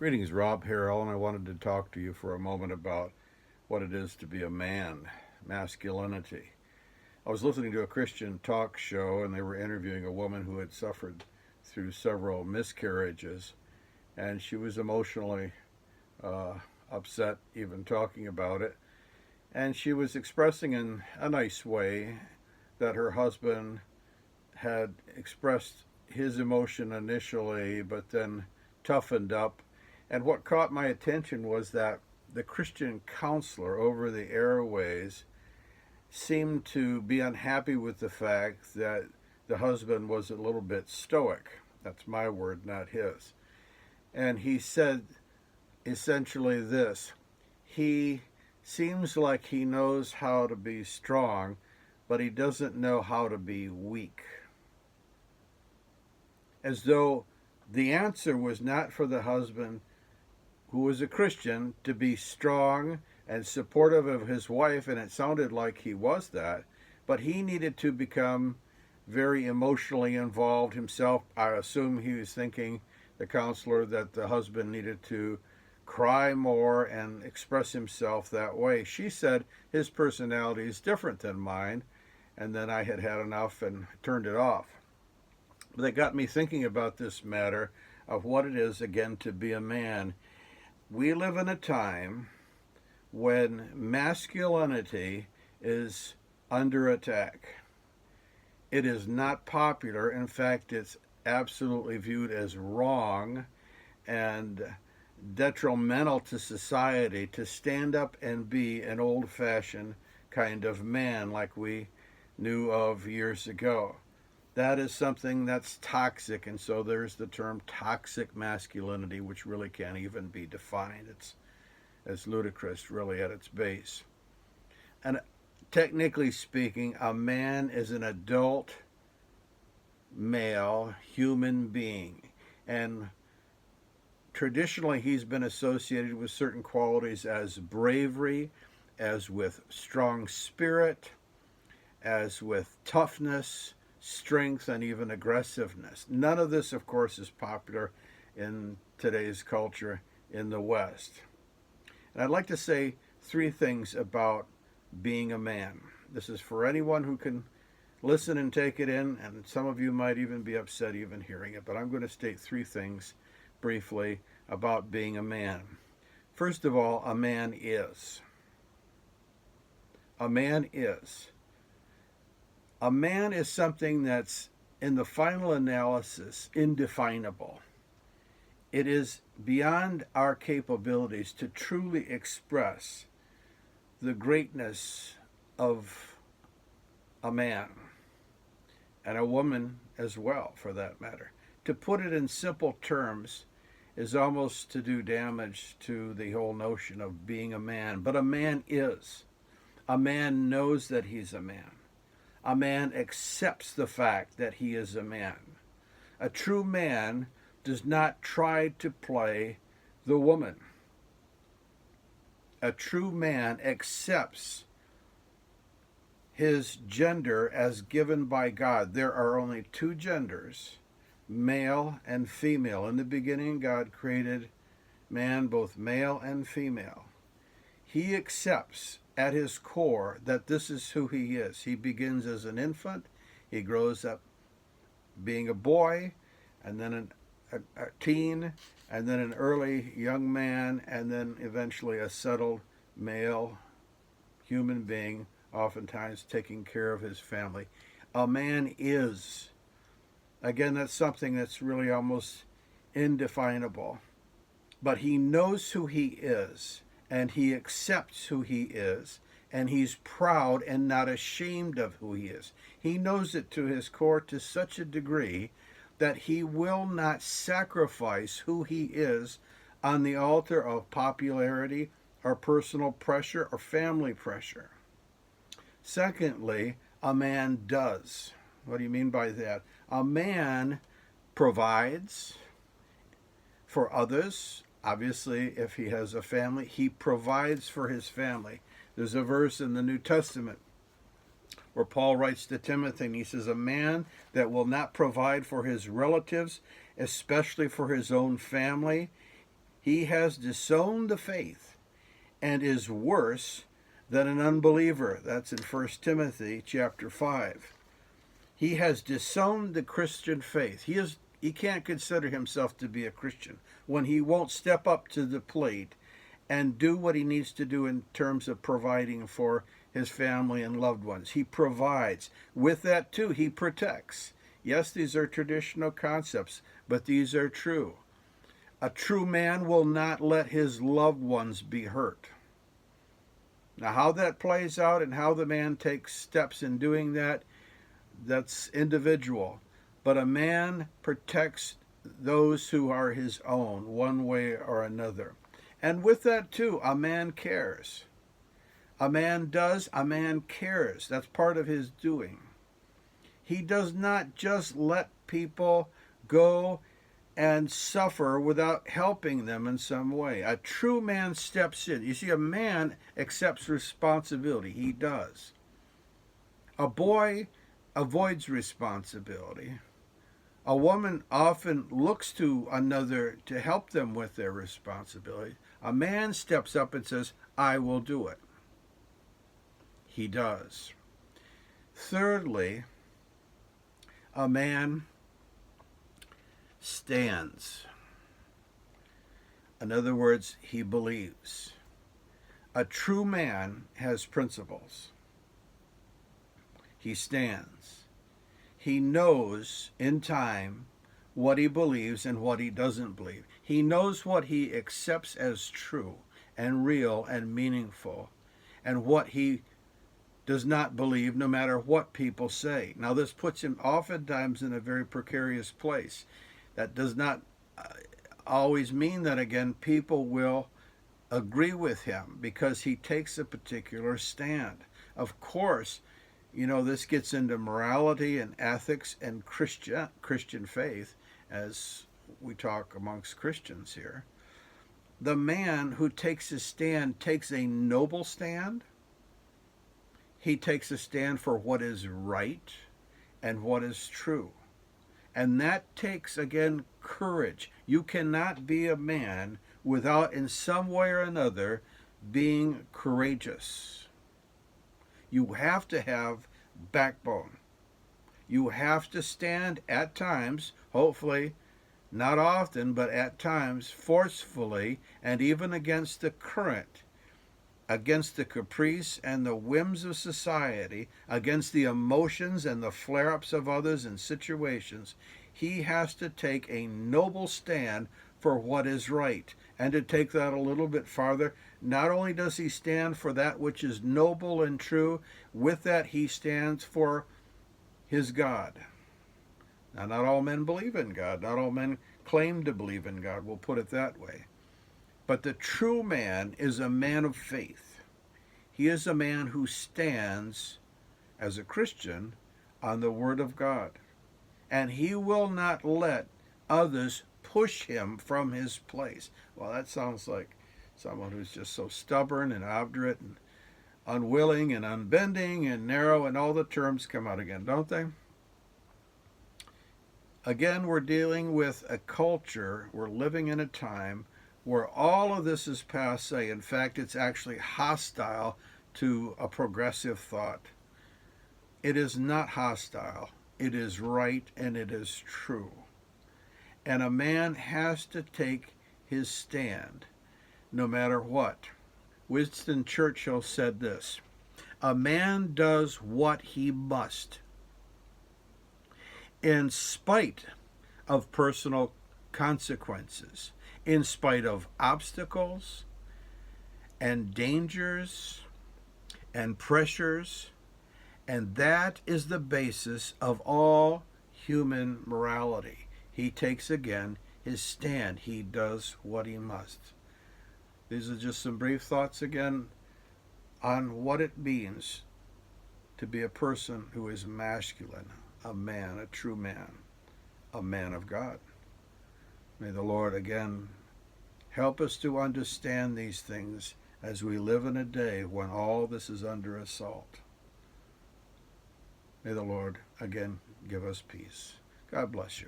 Greetings, Rob Harrell, and I wanted to talk to you for a moment about what it is to be a man, masculinity. I was listening to a Christian talk show, and they were interviewing a woman who had suffered through several miscarriages, and she was emotionally uh, upset even talking about it. And she was expressing in a nice way that her husband had expressed his emotion initially, but then toughened up. And what caught my attention was that the Christian counselor over the airways seemed to be unhappy with the fact that the husband was a little bit stoic. That's my word, not his. And he said essentially this: he seems like he knows how to be strong, but he doesn't know how to be weak. As though the answer was not for the husband, who was a Christian, to be strong and supportive of his wife, and it sounded like he was that, but he needed to become very emotionally involved himself. I assume he was thinking, the counselor, that the husband needed to cry more and express himself that way. She said his personality is different than mine, and then I had had enough and turned it off. But that got me thinking about this matter of what it is, again, to be a man. We live in a time when masculinity is under attack. It is not popular. In fact, it's absolutely viewed as wrong and detrimental to society to stand up and be an old-fashioned kind of man like we knew of years ago. That is something that's toxic, and so there's the term toxic masculinity, which really can't even be defined. It's ludicrous, really, at its base. And technically speaking, a man is an adult male human being, and traditionally he's been associated with certain qualities as bravery, as with strong spirit, as with toughness, strength, and even aggressiveness. None of this, of course, is popular in today's culture in the West. And I'd like to say three things about being a man. This is for anyone who can listen and take it in, and some of you might even be upset even hearing it, but I'm going to state three things briefly about being a man. First of all, a man is. A man is. A man is something that's, in the final analysis, indefinable. It is beyond our capabilities to truly express the greatness of a man, and a woman as well, for that matter. To put it in simple terms is almost to do damage to the whole notion of being a man. But a man is. A man knows that he's a man. A man accepts the fact that he is a man. A true man does not try to play the woman. A true man accepts his gender as given by God. There are only two genders, male and female. In the beginning, God created man, both male and female. He accepts at his core that this is who he is. He begins as an infant, he grows up being a boy, and then a teen, and then an early young man, and then eventually a settled male human being, oftentimes taking care of his family. A man is. Again, that's something that's really almost indefinable. But he knows who he is, and he accepts who he is, and he's proud and not ashamed of who he is. He knows it to his core to such a degree that he will not sacrifice who he is on the altar of popularity or personal pressure or family pressure. Secondly, a man does. What do you mean by that? A man provides for others. Obviously, if he has a family, he provides for his family. There's a verse in the New Testament where Paul writes to Timothy, and he says, a man that will not provide for his relatives, especially for his own family, He has disowned the faith and is worse than an unbeliever. That's in 1 Timothy chapter 5. He has disowned the Christian faith. He can't consider himself to be a Christian when he won't step up to the plate and do what he needs to do in terms of providing for his family and loved ones. He provides. With that, too, he protects. Yes, these are traditional concepts, but these are true. A true man will not let his loved ones be hurt. Now, how that plays out and how the man takes steps in doing that, that's individual. But a man protects those who are his own, one way or another. And with that, too, a man cares. A man does, a man cares. That's part of his doing. He does not just let people go and suffer without helping them in some way. A true man steps in. You see, a man accepts responsibility. He does. A boy avoids responsibility. A woman often looks to another to help them with their responsibility. A man steps up and says, I will do it. He does. Thirdly, a man stands. In other words, he believes. A true man has principles. He stands. He knows in time what he believes and what he doesn't believe. He knows what he accepts as true and real and meaningful, and what he does not believe, no matter what people say. Now, this puts him oftentimes in a very precarious place. That does not always mean that, again, people will agree with him because he takes a particular stand. Of course, this gets into morality and ethics and Christian faith, as we talk amongst Christians here. The man who takes his stand takes a noble stand. He takes a stand for what is right and what is true. And that takes, again, courage. You cannot be a man without, in some way or another, being courageous. You have to have backbone. You have to stand at times, hopefully not often, but at times forcefully and even against the current, against the caprice and the whims of society, against the emotions and the flare-ups of others and situations. He has to take a noble stand for what is right. And to take that a little bit farther, not only does he stand for that which is noble and true, with that he stands for his God. Now, not all men believe in God. Not all men claim to believe in God. We'll put it that way. But the true man is a man of faith. He is a man who stands as a Christian on the Word of God. And he will not let others push him from his place. Well, that sounds like someone who's just so stubborn and obdurate and unwilling and unbending and narrow, and all the terms come out again, don't they? Again, we're dealing with a culture, we're living in a time where all of this is passé. In fact, it's actually hostile to a progressive thought. It is not hostile. It is right and it is true. And a man has to take his stand no matter what. Winston Churchill said this: a man does what he must in spite of personal consequences, in spite of obstacles and dangers and pressures, and that is the basis of all human morality. He takes again his stand. He does what he must. These are just some brief thoughts again on what it means to be a person who is masculine, a man, a true man, a man of God. May the Lord again help us to understand these things as we live in a day when all this is under assault. May the Lord again give us peace. God bless you.